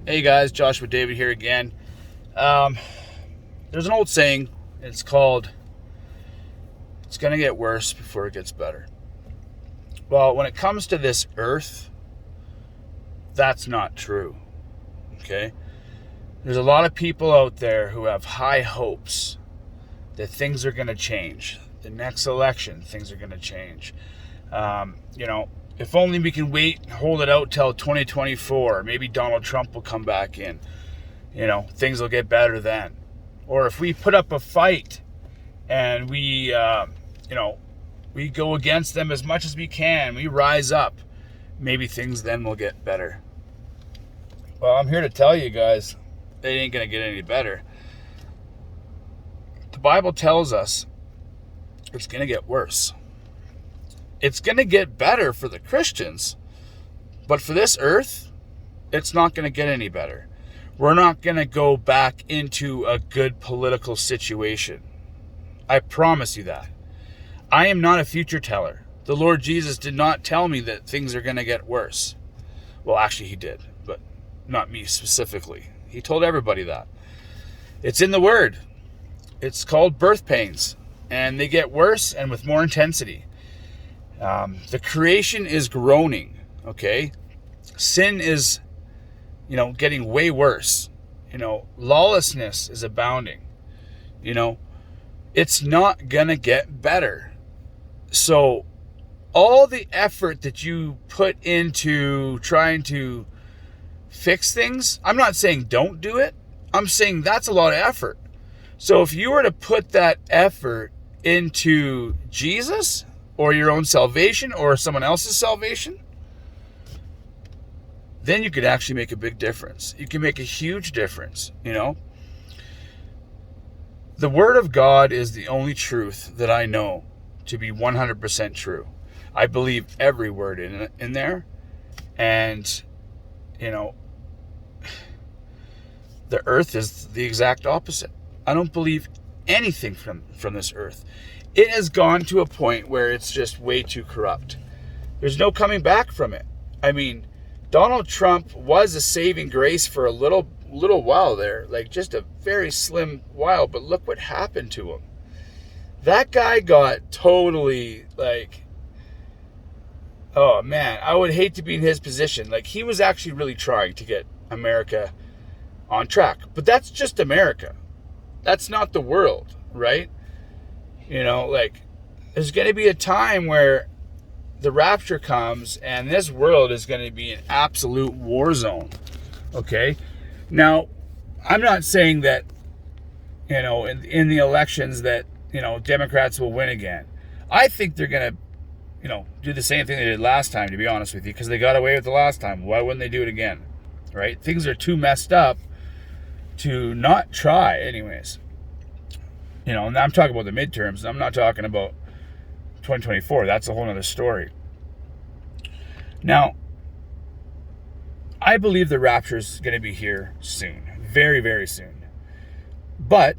Hey guys, Joshua David here again. There's an old saying. It's called, it's going to get worse before it gets better. Well, when it comes to this earth, that's not true. Okay? There's a lot of people out there who have high hopes that things are going to change. The next election, things are going to change. If only we can wait and hold it out till 2024, maybe Donald Trump will come back in. Things will get better then. Or if we put up a fight and we go against them as much as we can, we rise up, maybe things then will get better. Well, I'm here to tell you guys, they ain't going to get any better. The Bible tells us it's going to get worse. It's going to get better for the Christians, but for this earth, it's not going to get any better. We're not going to go back into a good political situation. I promise you that. I am not a future teller. The Lord Jesus did not tell me that things are going to get worse. Well, actually he did, but not me specifically. He told everybody that. It's in the Word. It's called birth pains, and they get worse and with more intensity. The creation is groaning, okay? Sin is, getting way worse. Lawlessness is abounding. It's not going to get better. So all the effort that you put into trying to fix things, I'm not saying don't do it. I'm saying that's a lot of effort. So if you were to put that effort into Jesus or your own salvation or someone else's salvation, then you could actually make a big difference. You can make a huge difference, The Word of God is the only truth that I know to be 100% true. I believe every word in there. And, the earth is the exact opposite. I don't believe anything from this earth. It has gone to a point where it's just way too corrupt. There's no coming back from it. I mean, Donald Trump was a saving grace for a little while there, like just a very slim while, but look what happened to him. That guy got totally oh man, I would hate to be in his position. Like, he was actually really trying to get America on track, but that's just America. That's not the world, right? There's going to be a time where the rapture comes and this world is going to be an absolute war zone. Okay? Now, I'm not saying that, in the elections that, Democrats will win again. I think they're going to, do the same thing they did last time, to be honest with you, because they got away with it last time. Why wouldn't they do it again? Right? Things are too messed up to not try anyways. And I'm talking about the midterms. I'm not talking about 2024. That's a whole other story. Now, I believe the rapture is going to be here soon. Very, very soon. But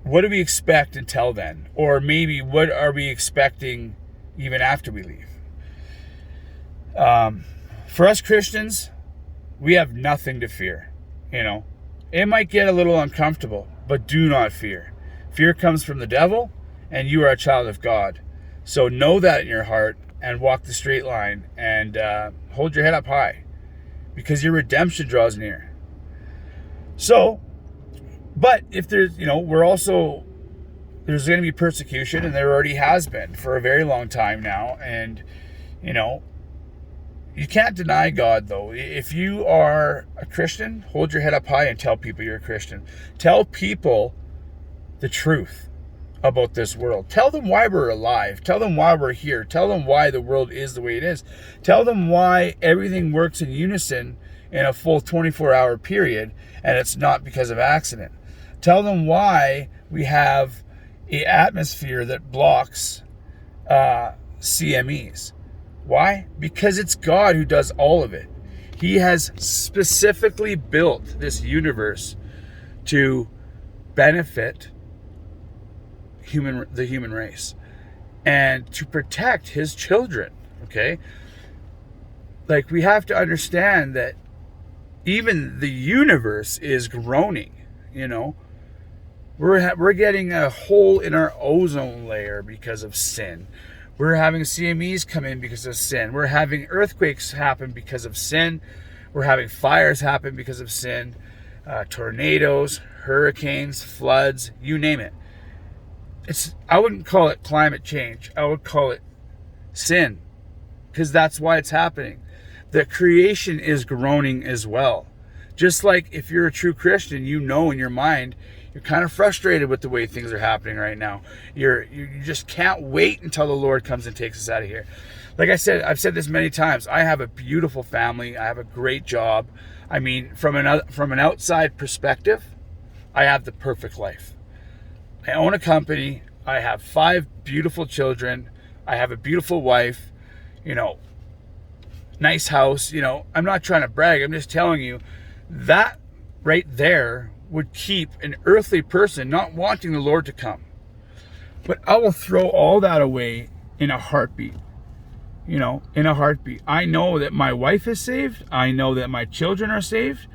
what do we expect until then? Or maybe what are we expecting even after we leave? For us Christians, we have nothing to fear. It might get a little uncomfortable, but do not fear. Fear comes from the devil, and you are a child of God. So know that in your heart and walk the straight line and hold your head up high, because your redemption draws near. So, but if there's, there's going to be persecution, and there already has been for a very long time now. And, you can't deny God, though. If you are a Christian, hold your head up high and tell people you're a Christian. Tell people the truth about this world. Tell them why we're alive. Tell them why we're here. Tell them why the world is the way it is. Tell them why everything works in unison in a full 24-hour period, and it's not because of accident. Tell them why we have an atmosphere that blocks CMEs. Why? Because it's God who does all of it. He has specifically built this universe to benefit the human race and to protect his children. Okay? Like, we have to understand that even the universe is groaning, you know. We're getting a hole in our ozone layer because of sin. We're having CMEs come in because of sin. We're having earthquakes happen because of sin. We're having fires happen because of sin. Tornadoes, hurricanes, floods, you name it. I wouldn't call it climate change. I would call it sin, because that's why it's happening. The creation is groaning as well. Just like if you're a true Christian, you know in your mind, you're kind of frustrated with the way things are happening right now. You just can't wait until the Lord comes and takes us out of here. Like I said, I've said this many times. I have a beautiful family. I have a great job. I mean, from an outside perspective, I have the perfect life. I own a company. I have 5 beautiful children. I have a beautiful wife. You know, nice house. You know, I'm not trying to brag. I'm just telling you that right there would keep an earthly person not wanting the Lord to come. But I will throw all that away in a heartbeat. You know, in a heartbeat. I know that my wife is saved. I know that my children are saved.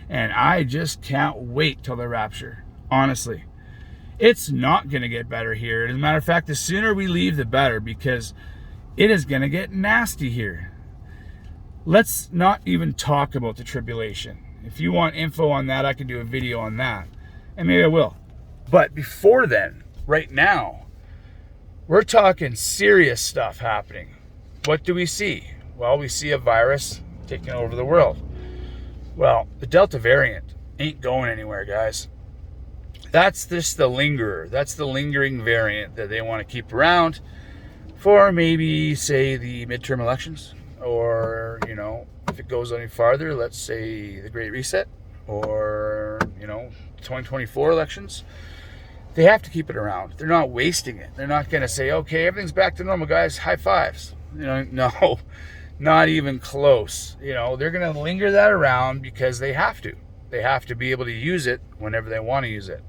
And I just can't wait till the rapture. Honestly. It's not going to get better here. As a matter of fact, the sooner we leave, the better. Because it is going to get nasty here. Let's not even talk about the tribulation. If you want info on that, I can do a video on that. And maybe I will. But before then, right now, we're talking serious stuff happening. What do we see? Well, we see a virus taking over the world. Well, the Delta variant ain't going anywhere, guys. That's just the lingerer. That's the lingering variant that they want to keep around for maybe, say, the midterm elections. Or, you know, if it goes any farther, let's say the Great Reset. Or, you know, 2024 elections. They have to keep it around. They're not wasting it. They're not going to say, okay, everything's back to normal, guys. High fives. You know, no, not even close. You know, they're going to linger that around because they have to. They have to be able to use it whenever they want to use it.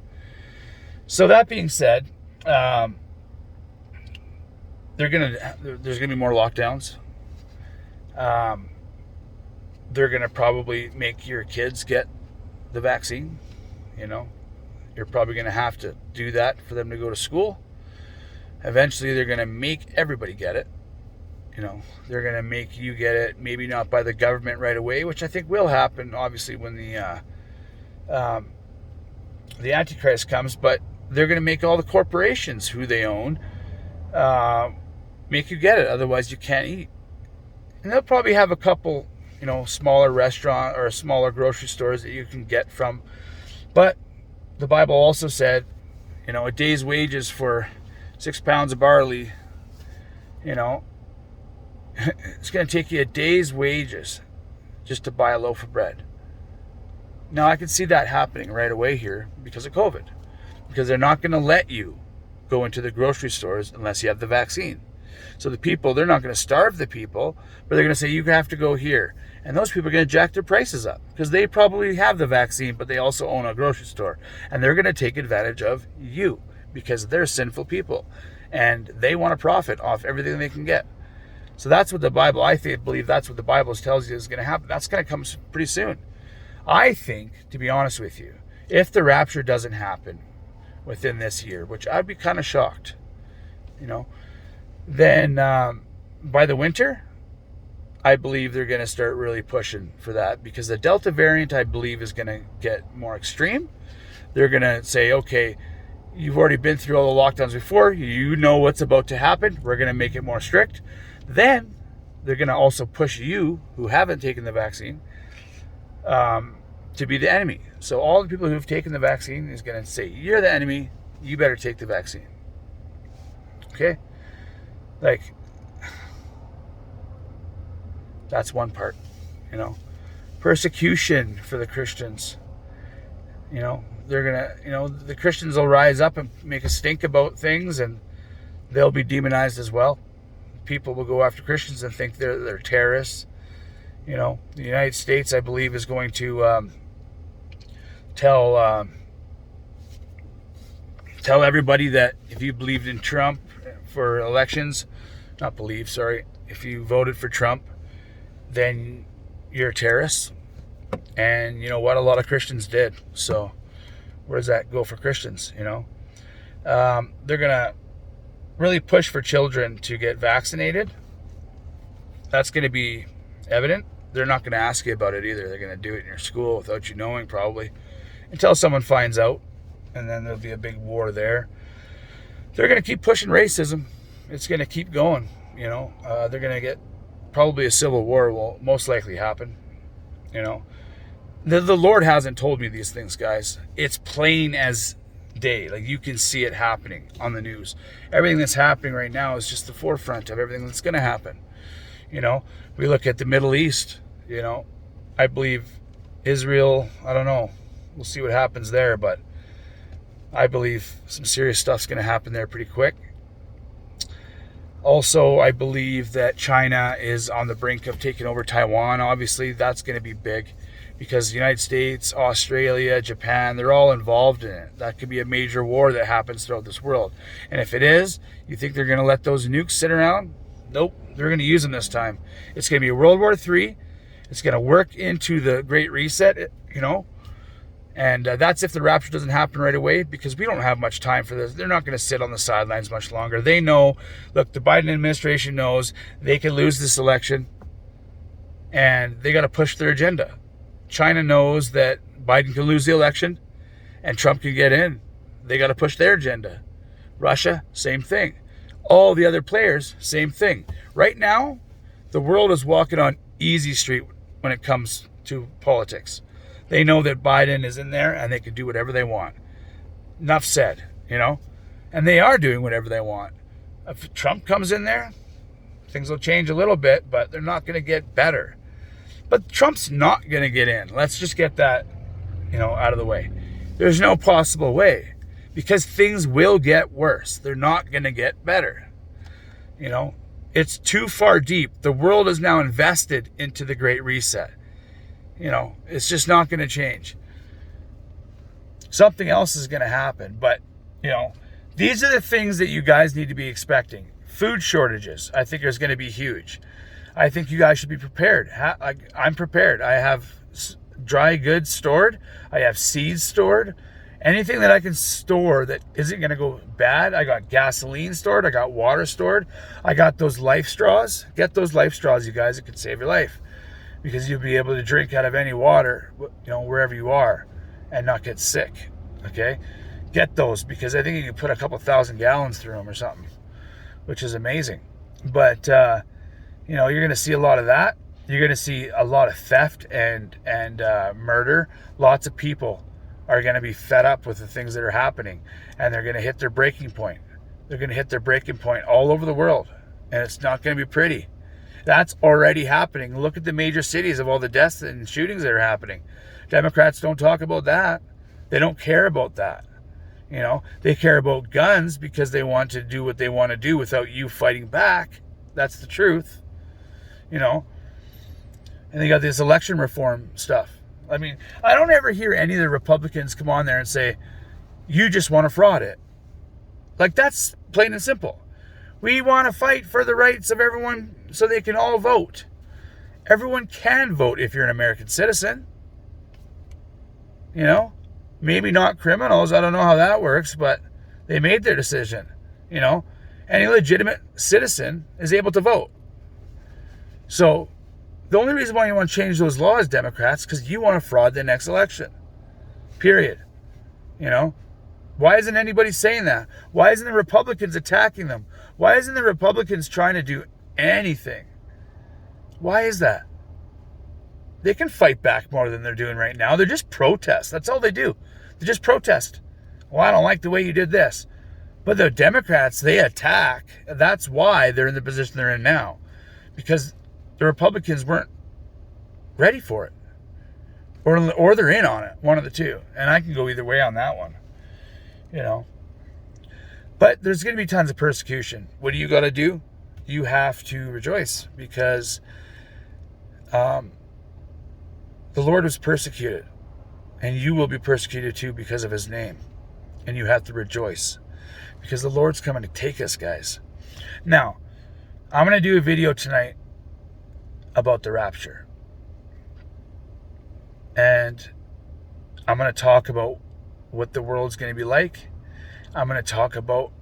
So that being said, there's going to be more lockdowns. They're going to probably make your kids get the vaccine. You know, you're probably going to have to do that for them to go to school. Eventually, they're going to make everybody get it. You know, they're going to make you get it, maybe not by the government right away, which I think will happen, obviously, when the Antichrist comes, but they're going to make all the corporations who they own make you get it. Otherwise, you can't eat. And they'll probably have a couple, you know, smaller restaurant or smaller grocery stores that you can get from. But the Bible also said, you know, a day's wages for 6 pounds of barley, you know, it's going to take you a day's wages just to buy a loaf of bread. Now, I can see that happening right away here because of COVID. Because they're not going to let you go into the grocery stores unless you have the vaccine. So the people, they're not going to starve the people, but they're going to say, you have to go here. And those people are going to jack their prices up because they probably have the vaccine, but they also own a grocery store. And they're going to take advantage of you because they're sinful people. And they want to profit off everything they can get. So that's what the Bible, believe that's what the Bible tells you is going to happen. That's going to come pretty soon. I think, to be honest with you, if the rapture doesn't happen within this year, which I'd be kind of shocked, you know, then by the winter, I believe they're going to start really pushing for that because the Delta variant, I believe, is going to get more extreme. They're going to say, okay, you've already been through all the lockdowns before. You know what's about to happen. We're going to make it more strict. Then they're going to also push you who haven't taken the vaccine to be the enemy. So all the people who've taken the vaccine is going to say, you're the enemy. You better take the vaccine. Okay? Like, that's one part, you know. Persecution for the Christians. You know, they're going to, you know, the Christians will rise up and make a stink about things and they'll be demonized as well. People will go after Christians and think they're terrorists. You know, the United States, I believe, is going to tell everybody that if you believed in Trump for elections, if you voted for Trump, then you're a terrorist. And you know what? A lot of Christians did. So where does that go for Christians? You know, they're going to really push for children to get vaccinated. That's going to be evident. They're not going to ask you about it either. They're going to do it in your school without you knowing, probably, until someone finds out. And then there'll be a big war there. They're going to keep pushing racism. It's going to keep going. You know, they're going to get probably a civil war will most likely happen. You know, the Lord hasn't told me these things, guys. It's plain as day. Like, you can see it happening on the news. Everything that's happening right now is just the forefront of everything that's going to happen. You know, we look at the Middle East. You know, I believe Israel, I don't know. We'll see what happens there, but I believe some serious stuff's going to happen there pretty quick. Also, I believe that China is on the brink of taking over Taiwan. Obviously, that's going to be big because the United States, Australia, Japan, they're all involved in it. That could be a major war that happens throughout this world. And if it is, you think they're going to let those nukes sit around? Nope, they're going to use them this time. It's going to be World War III. It's going to work into the Great Reset, you know. And that's if the rapture doesn't happen right away, because we don't have much time for this. They're not going to sit on the sidelines much longer. They know, look, the Biden administration knows they can lose this election, and they got to push their agenda. China knows that Biden can lose the election and Trump can get in. They got to push their agenda. Russia, same thing. All the other players, same thing. Right now, the world is walking on easy street when it comes to politics. They know that Biden is in there and they can do whatever they want. Enough said, you know? And they are doing whatever they want. If Trump comes in there, things will change a little bit, but they're not going to get better. But Trump's not going to get in. Let's just get that, you know, out of the way. There's no possible way, because things will get worse. They're not going to get better. You know, it's too far deep. The world is now invested into the Great Reset. You know, it's just not going to change. Something else is going to happen. But, you know, these are the things that you guys need to be expecting. Food shortages, I think, is going to be huge. I think you guys should be prepared. I'm prepared. I have dry goods stored. I have seeds stored. Anything that I can store that isn't going to go bad. I got gasoline stored. I got water stored. I got those life straws. Get those life straws, you guys. It could save your life, because you'll be able to drink out of any water, you know, wherever you are, and not get sick. Okay? Get those, because I think you can put a couple 1,000 gallons through them or something, which is amazing. But, you know, you're going to see a lot of that. You're going to see a lot of theft and murder. Lots of people are going to be fed up with the things that are happening, and they're going to hit their breaking point. They're going to hit their breaking point all over the world, and it's not going to be pretty. That's already happening. Look at the major cities of all the deaths and shootings that are happening. Democrats don't talk about that. They don't care about that. You know, they care about guns because they want to do what they want to do without you fighting back. That's the truth. You know, and they got this election reform stuff. I mean, I don't ever hear any of the Republicans come on there and say, you just want to fraud it. Like, that's plain and simple. We want to fight for the rights of everyone so they can all vote. Everyone can vote if you're an American citizen. You know, maybe not criminals. I don't know how that works, but they made their decision. You know, any legitimate citizen is able to vote. So the only reason why you want to change those laws, Democrats, because you want to fraud the next election. Period. You know, why isn't anybody saying that? Why isn't the Republicans attacking them? Why isn't the Republicans trying to do anything? Why is that? They can fight back more than they're doing right now. They're just protest. That's all they do. They just protest. Well, I don't like the way you did this. But the Democrats, they attack. That's why they're in the position they're in now. Because the Republicans weren't ready for it. Or they're in on it. One of the two. And I can go either way on that one. You know. But there's going to be tons of persecution. What do you got to do? You have to rejoice, because the Lord was persecuted, and you will be persecuted too because of his name. And you have to rejoice, because the Lord's coming to take us, guys. Now, I'm going to do a video tonight about the rapture. And I'm going to talk about what the world's going to be like. I'm going to talk about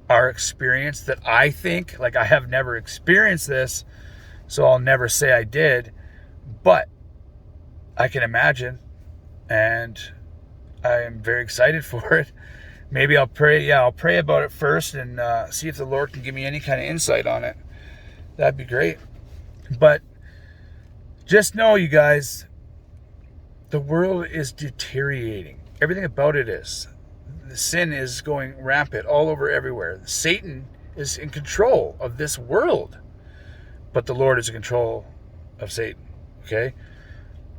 our experience that I think, like, I have never experienced this, so I'll never say I did, but I can imagine, and I am very excited for it. Maybe I'll pray. Yeah, I'll pray about it first and see if the Lord can give me any kind of insight on it. That'd be great. But just know, you guys, the world is deteriorating. Everything about it is. The sin is going rampant all over everywhere. Satan is in control of this world, but the Lord is in control of Satan. Okay?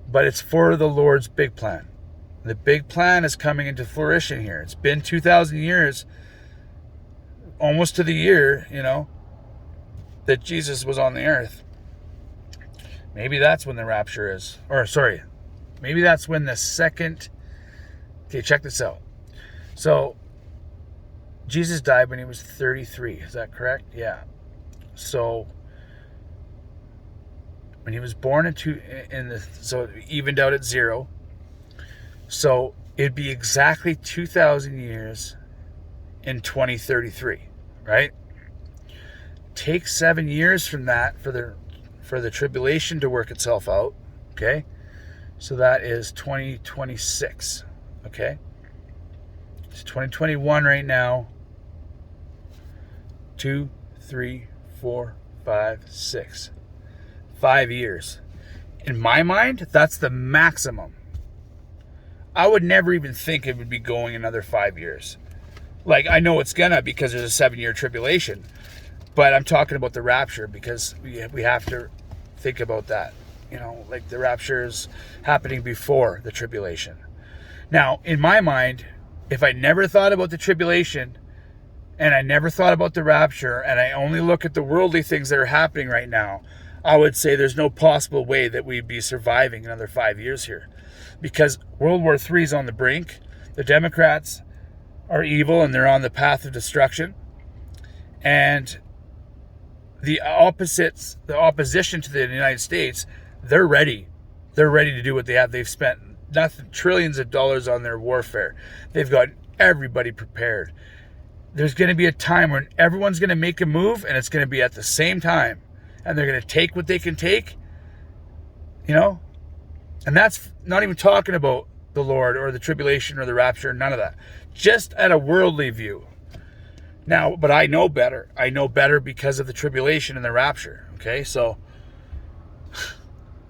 But it's for the Lord's big plan. The big plan is coming into fruition here. It's been 2,000 years, almost to the year, that Jesus was on the earth. Maybe that's when the rapture is. Maybe that's when the second... Okay, check this out. So, Jesus died when he was 33. Is that correct? Yeah. So, when he was born so it evened out at 0. So, it'd be exactly 2,000 years in 2033, right? Take 7 years from that for the tribulation to work itself out, okay? So that is 2026, okay? It's 2021 right now. 2, 3, 4, 5, 6. 5 years. In my mind, that's the maximum. I would never even think it would be going another 5 years. Like, I know it's gonna, because there's a 7-year tribulation. But I'm talking about the rapture, because we have to think about that. Like, the rapture is happening before the tribulation. Now, in my mind, if I never thought about the tribulation, and I never thought about the rapture, and I only look at the worldly things that are happening right now, I would say there's no possible way that we'd be surviving another 5 years here. Because World War III is on the brink. The Democrats are evil, and they're on the path of destruction. And the opposition to the United States, they're ready. They're ready to do what they have. They've spent trillions of dollars on their warfare. They've got everybody prepared. There's going to be a time when everyone's going to make a move, and it's going to be at the same time. And they're going to take what they can take, And that's not even talking about the Lord or the tribulation or the rapture, none of that. Just at a worldly view. Now, but I know better. I know better because of the tribulation and the rapture. Okay, so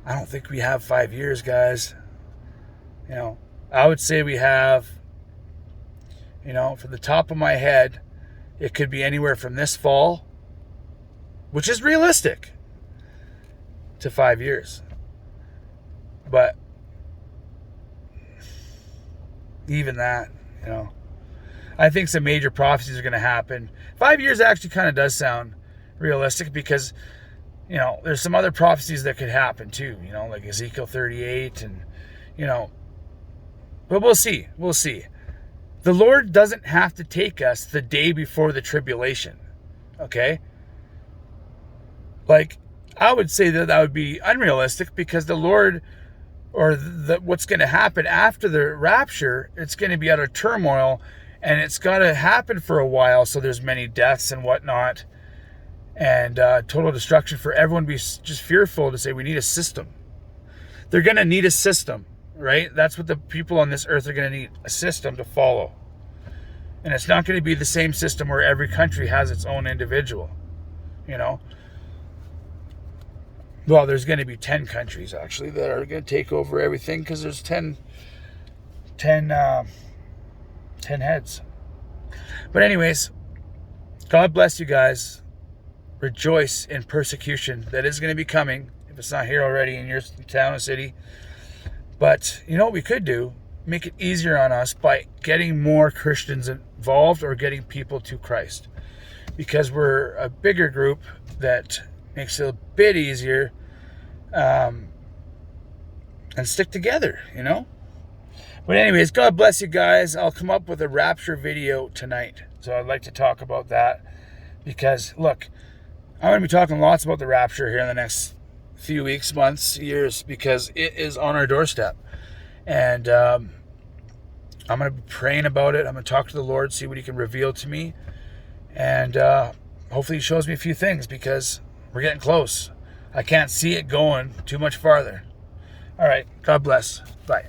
I don't think we have 5 years, guys. I would say we have, from the top of my head, it could be anywhere from this fall, which is realistic, to 5 years. But even that, I think some major prophecies are going to happen. 5 years actually kind of does sound realistic, because, there's some other prophecies that could happen too, like Ezekiel 38 and, but we'll see. We'll see. The Lord doesn't have to take us the day before the tribulation, okay? Like, I would say that would be unrealistic, because the Lord, or what's going to happen after the rapture, it's going to be out of turmoil, and it's got to happen for a while, so there's many deaths and whatnot, and total destruction for everyone. Be just fearful to say we need a system. They're going to need a system, right? That's what the people on this earth are going to need, a system to follow. And it's not going to be the same system where every country has its own individual, Well, there's going to be 10 countries, actually, that are going to take over everything, because there's 10 heads. But anyways, God bless you guys. Rejoice in persecution that is going to be coming, if it's not here already in your town or city. But you know what we could do? Make it easier on us by getting more Christians involved, or getting people to Christ. Because we're a bigger group, that makes it a bit easier, and stick together, But anyways, God bless you guys. I'll come up with a rapture video tonight. So I'd like to talk about that, because, look, I'm going to be talking lots about the rapture here in the next, few weeks, months, years, because it is on our doorstep. And I'm going to be praying about it. I'm going to talk to the Lord, see what he can reveal to me. And hopefully he shows me a few things, because we're getting close. I can't see it going too much farther. All right. God bless. Bye.